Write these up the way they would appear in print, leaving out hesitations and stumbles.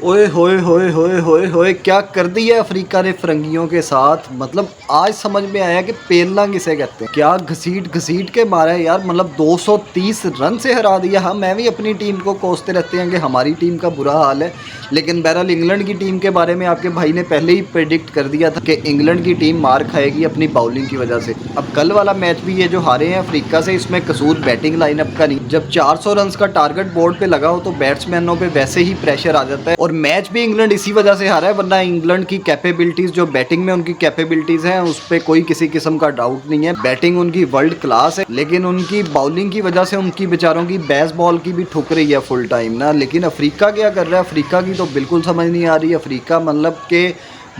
ओए होए होए होए होए होए, क्या कर दिया अफ्रीका ने फिरंगियों के साथ। मतलब आज समझ में आया कि पेलना किसे कहते हैं। क्या घसीट घसीट के मारा है यार। मतलब 230 रन से हरा दिया। हाँ, मैं भी अपनी टीम को कोसते रहते हैं कि हमारी टीम का बुरा हाल है, लेकिन बहरहाल इंग्लैंड की टीम के बारे में आपके भाई ने पहले ही प्रेडिक्ट कर दिया था कि इंग्लैंड की टीम मार खाएगी अपनी बाउलिंग की वजह से। अब कल वाला मैच भी ये जो हारे हैं अफ्रीका से, इसमें कसूर बैटिंग लाइनअप का नहीं। जब 400 रन का टारगेट बोर्ड पे लगा हो तो बैट्समैनों पे वैसे ही प्रेशर आ जाता है। और मैच भी इंग्लैंड इसी वजह से हारा है, वरना इंग्लैंड की कैपेबिलिटीज, जो बैटिंग में उनकी कैपेबिलिटीज हैं, उस पर कोई किसी किस्म का डाउट नहीं है। बैटिंग उनकी वर्ल्ड क्लास है, लेकिन उनकी बाउलिंग की वजह से उनकी बेचारों की बेस बॉल की भी ठुक रही है फुल टाइम ना। लेकिन अफ्रीका क्या कर रहा है, अफ्रीका की तो बिल्कुल समझ नहीं आ रही। अफ्रीका मतलब के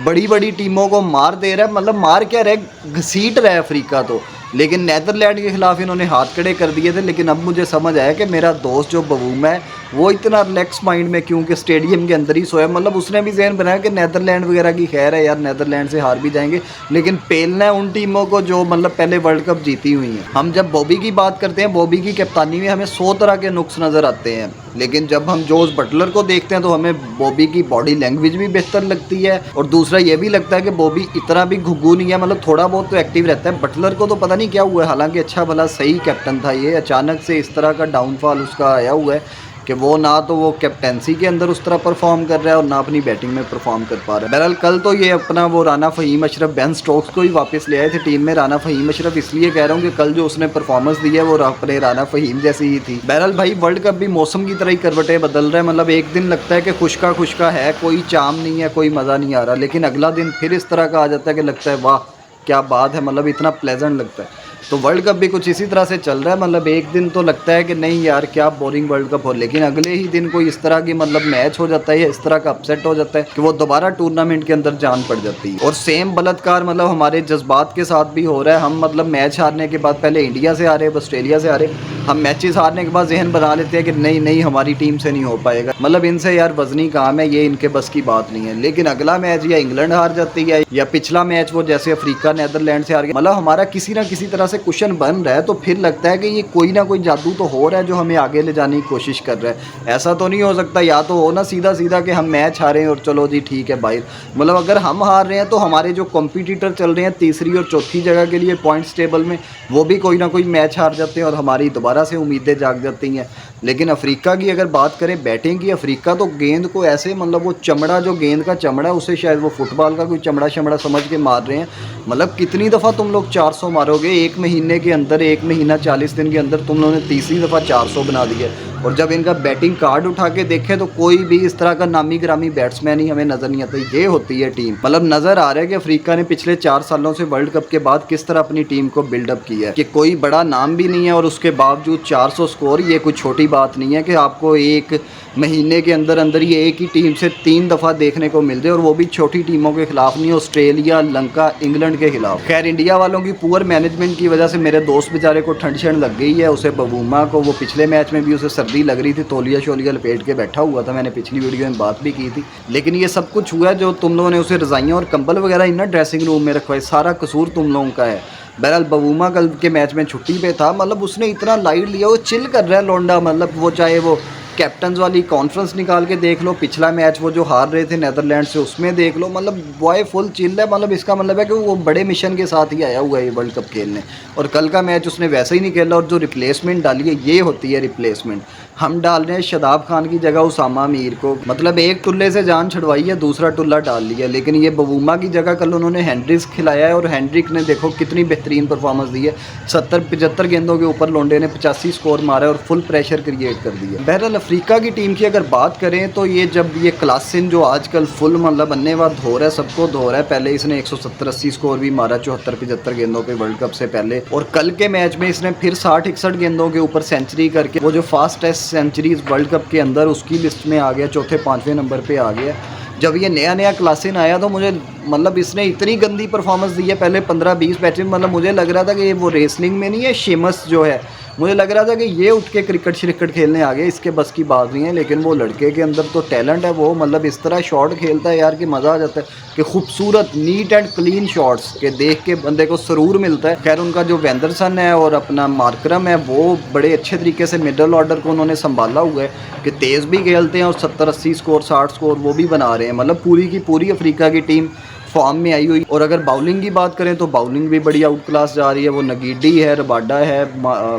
बड़ी बड़ी टीमों को मार दे रहा है। मतलब मार क्या रहा है, घसीट रहा है अफ्रीका तो। लेकिन नेदरलैंड के खिलाफ इन्होंने हाथ खड़े कर दिए थे। लेकिन अब मुझे समझ आया कि मेरा दोस्त जो बवूमा है वो इतना रिलैक्स माइंड में क्योंकि स्टेडियम के अंदर ही सोया। मतलब उसने भी जहन बनाया कि नेदरलैंड वगैरह की खैर है यार, नेदरलैंड से हार भी जाएंगे, लेकिन पेलना है उन टीमों को जो मतलब पहले वर्ल्ड कप जीती हुई हैं। हम जब बॉबी की बात करते हैं, बॉबी की कप्तानी में हमें 100 तरह के नुक्स नज़र आते हैं, लेकिन जब हम जोस बटलर को देखते हैं तो हमें बॉबी की बॉडी लैंग्वेज भी बेहतर लगती है। और दूसरा ये भी लगता है कि बॉबी इतना भी घुग्गू नहीं है, मतलब थोड़ा बहुत तो एक्टिव रहता है। बटलर को तो पता नहीं क्या हुआ है, हालांकि अच्छा भला सही कैप्टन था, ये अचानक से इस तरह का डाउनफॉल उसका आया हुआ है कि वो ना तो वो कैप्टेंसी के अंदर उस तरह परफॉर्म कर रहा है और ना अपनी बैटिंग में परफॉर्म कर पा रहा है। बहरहाल कल तो ये अपना वो राना फ़हीम अशरफ, बेन स्टोक्स को ही वापस ले आए थे टीम में। राना फ़हीम अशरफ इसलिए कह रहा हूँ कि कल जो उसने परफॉर्मेंस दी है वो अपने राना फ़हीम जैसी ही थी। बहरहाल भाई, वर्ल्ड कप भी मौसम की तरह ही करवटें बदल रहा है। मतलब एक दिन लगता है कि खुशका खुशका है, कोई चाम नहीं है, कोई मज़ा नहीं आ रहा, लेकिन अगला दिन फिर इस तरह का आ जाता है कि लगता है वाह क्या बात है, मतलब इतना प्लेजेंट लगता है। तो वर्ल्ड कप भी कुछ इसी तरह से चल रहा है। मतलब एक दिन तो लगता है कि नहीं यार क्या बोरिंग वर्ल्ड कप हो, लेकिन अगले ही दिन कोई इस तरह की मतलब मैच हो जाता है या इस तरह का अपसेट हो जाता है कि वो दोबारा टूर्नामेंट के अंदर जान पड़ जाती है। और सेम बलात्कार मतलब हमारे जज्बात के साथ भी हो रहा है। हम मतलब मैच हारने के बाद पहले इंडिया से हारे, ऑस्ट्रेलिया से हारे, हम मैचेस हारने के बाद जहन बना लेते हैं कि नहीं नहीं हमारी टीम से नहीं हो पाएगा, मतलब इनसे यार वजनी काम है, ये इनके बस की बात नहीं है। लेकिन अगला मैच या इंग्लैंड हार जाती है या पिछला मैच वो जैसे अफ्रीका नेदरलैंड से हार गया, मतलब हमारा किसी ना किसी तरह से कुशन बन रहा है। तो फिर लगता है कि ये कोई ना कोई जादू तो हो रहा है जो हमें आगे ले जाने की कोशिश कर रहा है। ऐसा तो नहीं हो सकता या तो हो ना सीधा सीधा कि हम मैच हारे और चलो जी ठीक है बाहर। मतलब अगर हम हार रहे हैं तो हमारे जो कॉम्पिटिटर चल रहे हैं तीसरी और चौथी जगह के लिए पॉइंट्स टेबल में, वो भी कोई ना कोई मैच हार जाते हैं और हमारी दोबारा से उम्मीदें जाग जाती हैं। लेकिन अफ्रीका की अगर बात करें बैटिंग की, अफ्रीका तो गेंद को ऐसे मतलब वो चमड़ा, जो गेंद का चमड़ा उसे शायद वो फुटबॉल का कोई चमड़ा शमड़ा समझ के मार रहे हैं। मतलब कितनी दफ़ा तुम लोग 400 मारोगे एक महीने के अंदर, एक महीना 40 दिन के अंदर तुम लोगों ने तीसरी दफ़ा 400 बना दिया। और जब इनका बैटिंग कार्ड उठा के देखें तो कोई भी इस तरह का नामी ग्रामी बैट्समैन ही हमें नज़र नहीं आता। ये होती है टीम। मतलब नज़र आ रहा है कि अफ्रीका ने पिछले 4 सालों से वर्ल्ड कप के बाद किस तरह अपनी टीम को बिल्डअप किया है कि कोई बड़ा नाम भी नहीं है और उसके बावजूद 400 स्कोर, ये कोई छोटी बात नहीं है कि आपको एक महीने के अंदर अंदर ये एक ही टीम से 3 दफ़ा देखने को मिल जाए, और वो भी छोटी टीमों के खिलाफ नहीं, ऑस्ट्रेलिया, लंका, इंग्लैंड के खिलाफ। खैर इंडिया वालों की पुअर मैनेजमेंट की वजह से मेरे दोस्त बेचारे को ठंड शंड लग गई है। उसे बवूमा को वो पिछले मैच में भी उसे सर्दी लग रही थी, तौलिया शोलिया लपेट के बैठा हुआ था, मैंने पिछली वीडियो में बात भी की थी। लेकिन ये सब कुछ हुआ जो तुम लोगों ने उसे रज़ाइयाँ और कंबल वगैरह इन ना ड्रेसिंग रूम में रखवाए, सारा कसूर तुम लोगों का है। बहरहाल बवूमा कल के मैच में छुट्टी पे था, मतलब उसने इतना लाइट लिया, वो चिल कर रहा है लौंडा। मतलब वो चाहे वो कैप्टन्स वाली कॉन्फ्रेंस निकाल के देख लो, पिछला मैच वो जो हार रहे थे नेदरलैंड से उसमें देख लो, मतलब बॉय फुल चिल है। मतलब इसका मतलब है कि वो बड़े मिशन के साथ ही आया हुआ है ये वर्ल्ड कप खेलने। और कल का मैच उसने वैसे ही नहीं खेला। और जो रिप्लेसमेंट डाली है ये होती है रिप्लेसमेंट। हम डाल रहे हैं शदाब खान की जगह उसामा मीर को, मतलब एक टुल्ले से जान छुड़वाई है, दूसरा टुल्ला डाल लिया। लेकिन ये बवूमा की जगह कल उन्होंने हैंड्रिक्स खिलाया है और हैंड्रिक ने देखो कितनी बेहतरीन परफॉर्मेंस दी है। 70-75 गेंदों के ऊपर लोंडे ने 85 स्कोर मारा है और फुल प्रेशर क्रिएट कर दिया। बहरहाल अफ्रीका की टीम की अगर बात करें तो ये जब ये क्लासिन जो आजकल फुल मतलब अन्नेवाह धो रहा है, सबको धो रहा है। पहले इसने 170-80 स्कोर भी मारा 74-75 गेंदों पे वर्ल्ड कप से पहले, और कल के मैच में इसने फिर 60-61 गेंदों के ऊपर सेंचुरी करके वो जो फास्टेस्ट सेंचुरीज वर्ल्ड कप के अंदर उसकी लिस्ट में आ गया, चौथे 5वें नंबर पे आ गया। जब ये नया नया क्लासिन आया तो मुझे मतलब इसने इतनी गंदी परफॉर्मेंस दी है पहले 15-20 मैच में, मतलब मुझे लग रहा था कि वो रेसलिंग में नहीं है शेमस जो है मुझे लग रहा था कि ये उठ के क्रिकेट श्रिकेट खेलने आ गए, इसके बस की बात नहीं है। लेकिन वो लड़के के अंदर तो टैलेंट है, वो मतलब इस तरह शॉट खेलता है यार कि मज़ा आ जाता है कि खूबसूरत नीट एंड क्लीन शॉट्स के देख के बंदे को सुरूर मिलता है। खैर उनका जो वेंदरसन है और अपना मार्करम है वो बड़े अच्छे तरीके से मिडल ऑर्डर को उन्होंने संभाला हुआ है कि तेज़ भी खेलते हैं और 70-80 स्कोर 60 स्कोर वो भी बना रहे हैं। मतलब पूरी की पूरी अफ्रीका की टीम फॉर्म में आई हुई। और अगर बाउलिंग की बात करें तो बाउलिंग भी बड़ी आउट क्लास जा रही है। वो नगीडी है, रबाडा है,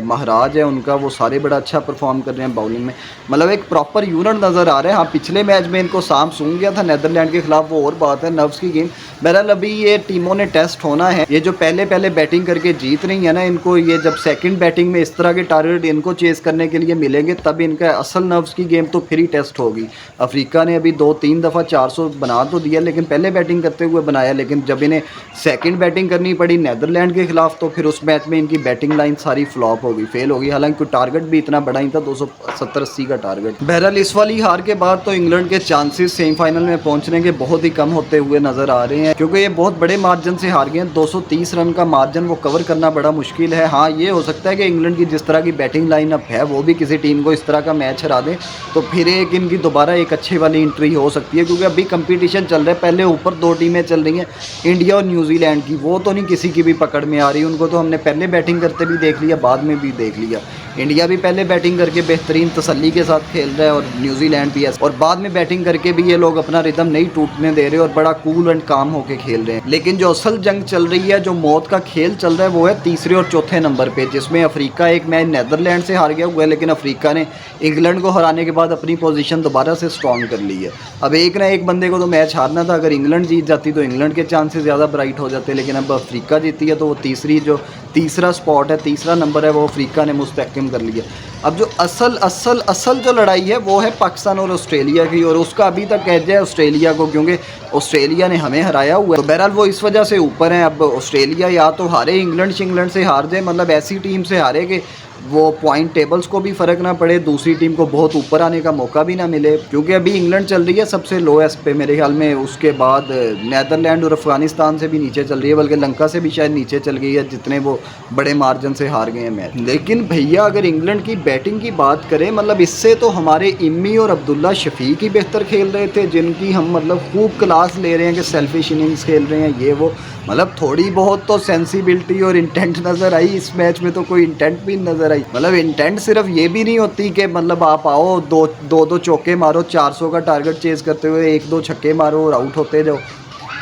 महाराज है उनका, वो सारे बड़ा अच्छा परफॉर्म कर रहे हैं बाउलिंग में। मतलब एक प्रॉपर यूनिट नज़र आ रहा है। हाँ पिछले मैच में इनको सांप सूंघ गया था नीदरलैंड के खिलाफ, वो और बात है, नर्व्स की गेम। बहरहाल अभी ये टीमों ने टेस्ट होना है। ये जो पहले पहले बैटिंग करके जीत रही है ना, इनको ये जब सेकंड बैटिंग में इस तरह के टारगेट इनको चेस करने के लिए मिलेंगे तब इनका असल नर्व्स की गेम तो फिर ही टेस्ट होगी। अफ्रीका ने अभी 2-3 दफ़ा 400 बना तो दिया, लेकिन पहले बैटिंग करते हुए बनाया, लेकिन जब इन्हें सेकंड बैटिंग करनी पड़ी नीदरलैंड के खिलाफ तो फिर उस मैच में इनकी बैटिंग लाइन सारी फ्लॉप हो गई, फेल हो गई। हालांकि कोई टारगेट भी इतना बड़ा ही था, 270-80 का टारगेट। बहरहाल इस वाली हार के बाद तो इंग्लैंड के चांसेस सेमीफाइनल में पहुंचने के बहुत ही कम होते हुए नजर आ रहे हैं, क्योंकि ये बहुत बड़े मार्जिन से हार गए हैं। 230 रन का मार्जिन वो कवर करना बड़ा मुश्किल है। हाँ ये हो सकता है कि इंग्लैंड की जिस तरह की बैटिंग लाइनअप है वो भी किसी टीम को इस तरह का मैच हरा दे तो फिर एक इनकी दोबारा एक अच्छी वाली एंट्री हो सकती है, क्योंकि अभी कंपटीशन चल रहा है। पहले ऊपर 2 टीमें चल रही हैं, इंडिया और न्यूजीलैंड की, वो तो नहीं किसी की भी पकड़ में आ रही। उनको तो हमने पहले बैटिंग करते भी देख लिया, बाद में भी देख लिया। इंडिया भी पहले बैटिंग करके बेहतरीन तसल्ली के साथ खेल रहा है और न्यूजीलैंड भी ऐसा, और बाद में बैटिंग करके भी ये लोग अपना रिदम नहीं टूटने दे रहे और बड़ा कूल एंड काम होके खेल रहे हैं। लेकिन जो असल जंग चल रही है, जो मौत का खेल चल रहा है, वो है तीसरे और चौथे नंबर पे, जिसमें अफ्रीका एक मैच नीदरलैंड से हार गया हुआ है, लेकिन अफ्रीका ने इंग्लैंड को हराने के बाद अपनी पोजीशन दोबारा से स्ट्रॉन्ग कर ली है। अब एक ना एक बंदे को तो मैच हारना था। अगर इंग्लैंड जीत जाती तो इंग्लैंड के चांसेस ज़्यादा ब्राइट हो जाते, लेकिन अब अफ्रीका जीती है तो वो तीसरा स्पॉट है, तीसरा नंबर है, वो अफ्रीका ने मुस्तहकम कर लिया। अब जो असल जो लड़ाई है वो है पाकिस्तान और ऑस्ट्रेलिया की, और उसका अभी तक एज है ऑस्ट्रेलिया को, क्योंकि ऑस्ट्रेलिया ने हमें हराया हुआ है। तो बहरहाल वो इस वजह से ऊपर हैं। अब ऑस्ट्रेलिया या तो हारे, इंग्लैंड से हार जाए, मतलब ऐसी टीम से हारे कि वो पॉइंट टेबल्स को भी फ़र्क ना पड़े, दूसरी टीम को बहुत ऊपर आने का मौका भी ना मिले, क्योंकि अभी इंग्लैंड चल रही है सबसे लोएस्ट पे मेरे ख्याल में। उसके बाद नीदरलैंड और अफगानिस्तान से भी नीचे चल रही है, बल्कि लंका से भी शायद नीचे चल गई है, जितने वो बड़े मार्जिन से हार गए हैं मैच। लेकिन भैया अगर इंग्लैंड की बैटिंग की बात करें, मतलब इससे तो हमारे इम्मी और अब्दुल्ला शफीक ही बेहतर खेल रहे थे, जिनकी हम मतलब खूब क्लास ले रहे हैं कि सेल्फिश इनिंग्स खेल रहे हैं ये वो। मतलब थोड़ी बहुत तो सेंसिबिलिटी और इंटेंट नज़र आई इस मैच में, तो कोई इंटेंट भी नज़र आई। मतलब इंटेंट सिर्फ ये भी नहीं होती कि मतलब आप आओ दो चौके मारो, 400 का टारगेट चेज करते हुए 1-2 छक्के मारो और आउट होते जाओ।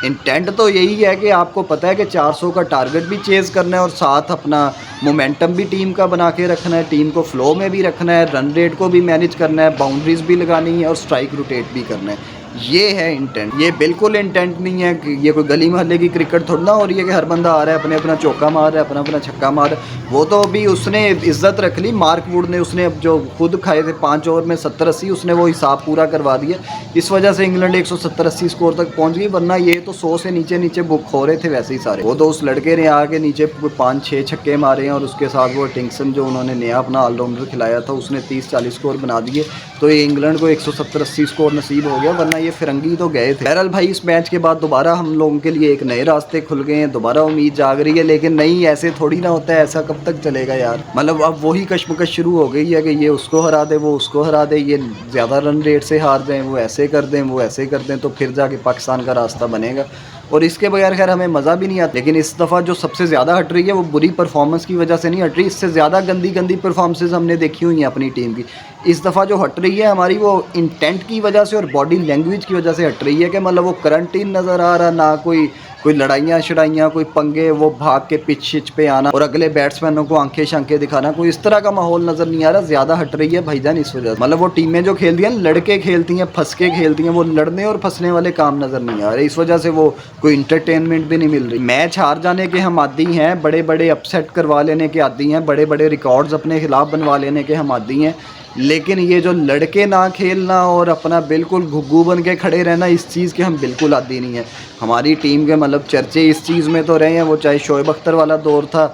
इंटेंट तो यही है कि आपको पता है कि 400 का टारगेट भी चेज़ करना है और साथ अपना मोमेंटम भी टीम का बना के रखना है, टीम को फ्लो में भी रखना है, रन रेट को भी मैनेज करना है, बाउंड्रीज भी लगानी है और स्ट्राइक रोटेट भी करना है। ये है इंटेंट। ये बिल्कुल इंटेंट नहीं है कि ये कोई गली मोहल्ले की क्रिकेट थोड़ा ना हो रही है कि हर बंदा आ रहा है अपने अपना चौका मार रहा है, अपना अपना छक्का मार रहा है। वो तो अभी उसने इज्जत रख ली, मार्क वुड ने, उसने अब जो खुद खाए थे 5 ओवर में 70-80, उसने वो हिसाब पूरा करवा दिया। इस वजह से इंग्लैंड 170-80 स्कोर तक पहुंच गई, वरना ये तो 100 से नीचे बुक हो रहे थे वैसे ही सारे। वो तो उस लड़के ने आके नीचे 5-6 छक्के मारे हैं, और उसके साथ वो टिंगसन जो उन्होंने नया अपना ऑलराउंडर खिलाया था, उसने 30-40 स्कोर बना दिए, तो ये इंग्लैंड को 170-80 स्कोर नसीब हो गया, वरना ये फिरंगी तो गए थे। बहरहाल भाई इस मैच के बाद दोबारा हम लोगों के लिए एक नए रास्ते खुल गए हैं, दोबारा उम्मीद जाग रही है। लेकिन नहीं, ऐसे थोड़ी ना होता है, ऐसा कब तक चलेगा यार। मतलब अब वही कश्मकश शुरू हो गई है कि ये उसको हरा दे, वो उसको हरा दे, ये ज़्यादा रन रेट से हार जाएं, वो ऐसे कर दें, वो ऐसे कर दें, तो फिर जाके पाकिस्तान का रास्ता बनेगा। और इसके बगैर खैर हमें मज़ा भी नहीं आता। लेकिन इस दफ़ा जो सबसे ज़्यादा हट रही है वो बुरी परफॉर्मेंस की वजह से नहीं हट रही, इससे ज़्यादा गंदी परफॉर्मेंसेस हमने देखी हुई हैं अपनी टीम की। इस दफ़ा जो हट रही है हमारी, वो इंटेंट की वजह से और बॉडी लैंग्वेज की वजह से हट रही है, कि मतलब वो करंटीन नज़र आ रहा, ना कोई लड़ाइयाँ शड़ाइयाँ, कोई पंगे, वो भाग के पिच पे आना और अगले बैट्समैनों को आंखें शांखें दिखाना, कोई इस तरह का माहौल नज़र नहीं आ रहा। ज़्यादा हट रही है भाईजान इस वजह से। मतलब वो टीमें जो खेलती हैं लड़के खेलती हैं, फंस के खेलती हैं, वो लड़ने और फंसने वाले काम नज़र नहीं आ रहे। इस वजह से वो कोई इंटरटेनमेंट भी नहीं मिल रही। मैच हार जाने के हम आदी हैं, बड़े बड़े अपसेट करवा लेने के आदी हैं, बड़े बड़े रिकॉर्ड्स अपने खिलाफ बनवा लेने के हम आदी हैं। लेकिन ये जो लड़के ना खेलना और अपना बिल्कुल घुग्गू बन के खड़े रहना, इस चीज़ के हम बिल्कुल आदी नहीं है। हमारी टीम के मतलब चर्चे इस चीज़ में तो रहे हैं, वो चाहे शोएब अख्तर वाला दौर था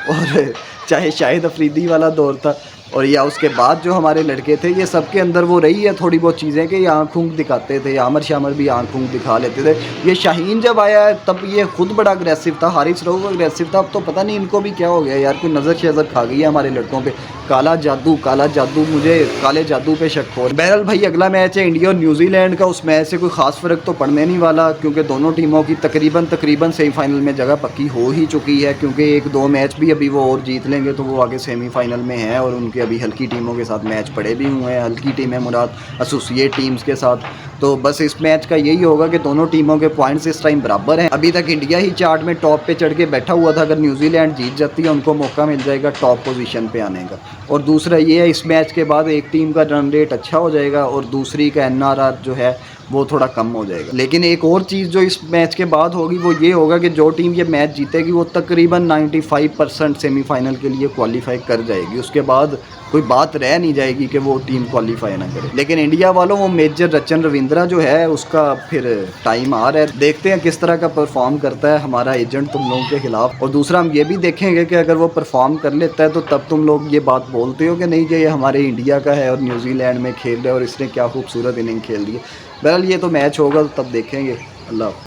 और चाहे शाहिद अफरीदी वाला दौर था। और या उसके बाद जो हमारे लड़के थे, ये सबके अंदर वो रही है थोड़ी बहुत चीज़ें कि ये आँख ऊँख दिखाते थे, आमर शामर भी आँख ऊँख दिखा लेते थे। ये शाहीन जब आया है तब ये खुद बड़ा अग्रेसिव था, हारिस रऊफ अग्रेसिव था। अब तो पता नहीं इनको भी क्या हो गया यार, कोई नज़र शज़र खा गई है हमारे लड़कों पे। काला जादू, मुझे काले जादू पे शक हो। बहरहाल भाई अगला मैच है इंडिया और न्यूजीलैंड का। उस मैच से कोई ख़ास फ़र्क तो पड़ने नहीं वाला, क्योंकि दोनों टीमों की तकरीबन सेमीफाइनल में जगह पक्की हो ही चुकी है, क्योंकि एक दो मैच भी अभी वो और जीत लेंगे तो वो आगे सेमीफाइनल में हैं। और उनके अभी हल्की टीमों के साथ मैच पड़े भी हुए हैं, हल्की टीम है मुराद एसोसिएट टीम्स के साथ। तो बस इस मैच का यही होगा कि दोनों टीमों के पॉइंट्स इस टाइम बराबर हैं। अभी तक इंडिया ही चार्ट में टॉप पे चढ़ के बैठा हुआ था, अगर न्यूजीलैंड जीत जाती है उनको मौका मिल जाएगा टॉप पोजीशन पे आने का। और दूसरा ये है, इस मैच के बाद एक टीम का रन रेट अच्छा हो जाएगा और दूसरी का एनआरआर जो है वो थोड़ा कम हो जाएगा। लेकिन एक और चीज़ जो इस मैच के बाद होगी वो ये होगा कि जो टीम ये मैच जीतेगी वो तकरीबन 95% सेमीफाइनल के लिए क्वालिफाई कर जाएगी। उसके बाद कोई बात रह नहीं जाएगी कि वो टीम क्वालिफाई ना करे। लेकिन इंडिया वालों, वो मेजर रचन रविंद्रा जो है उसका फिर टाइम आ रहा है, देखते हैं किस तरह का परफॉर्म करता है हमारा एजेंट तुम लोगों के खिलाफ। और दूसरा हम ये भी देखेंगे कि अगर वो परफॉर्म कर लेता है तो तब तुम लोग ये बात बोलते हो कि नहीं कि ये हमारे इंडिया का है और न्यूजीलैंड में खेल रहा है और इसने क्या खूबसूरत इनिंग खेल दी है। बहरहाल ये तो मैच होगा तो तब देखेंगे। अल्लाह।